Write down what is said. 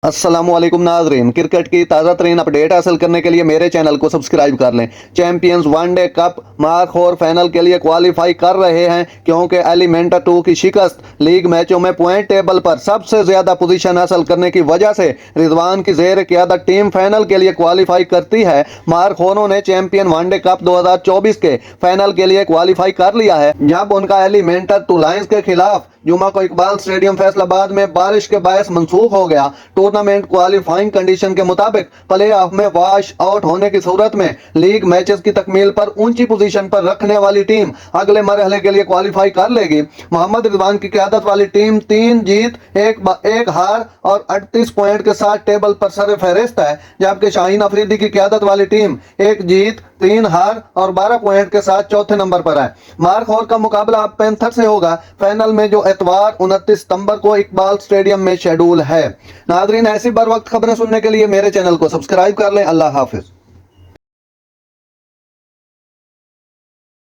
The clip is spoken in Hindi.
अस्सलामुअलैकुम नाजरीन, क्रिकेट की ताज़ा तरीन अपडेट हासिल करने के लिए मेरे चैनल को सब्सक्राइब कर लें। चैंपियंस वनडे कप मार्क और फाइनल के लिए क्वालिफाई कर रहे हैं क्योंकि एलिमेंटर 2 की शिकस्त लीग मैचों में पॉइंट टेबल पर सबसे ज्यादा पोजीशन हासिल करने की वजह से रिजवान की जेर क़यादत टीम फाइनल के लिए क्वालिफाई करती है। मार्क ने चैंपियन वनडे कप 2024 के फाइनल के लिए क्वालिफाई कर लिया है, जब उनका एलिमेंटर 2 लायंस के खिलाफ जुमा को इकबाल स्टेडियम फैसलाबाद में बारिश के बायस मंसूख हो गया। टूर्नामेंट क्वालिफाइंग कंडीशन के मुताबिक प्ले ऑफ में वॉश आउट होने की सूरत में लीग मैचेस की तकमील पर ऊंची पोजीशन पर रखने वाली टीम अगले मरहले के लिए क्वालिफाई कर लेगी। मोहम्मद रिजवान की क़यादत वाली टीम 3 जीत एक हार और 38 पॉइंट के साथ टेबल पर सर फहरिस्त है, जबकि शाहीन अफरीदी की क़यादत वाली टीम 1 जीत 3 हार और 12 पॉइंट के साथ चौथे नंबर पर है। मार्क होर का मुकाबला अब पैंथर से होगा। फाइनल में जो इतवार 29 सितंबर को इकबाल स्टेडियम में शेड्यूल है। नाजरीन, ऐसी बर वक्त खबरें सुनने के लिए मेरे चैनल को सब्सक्राइब कर लें। अल्लाह हाफिज।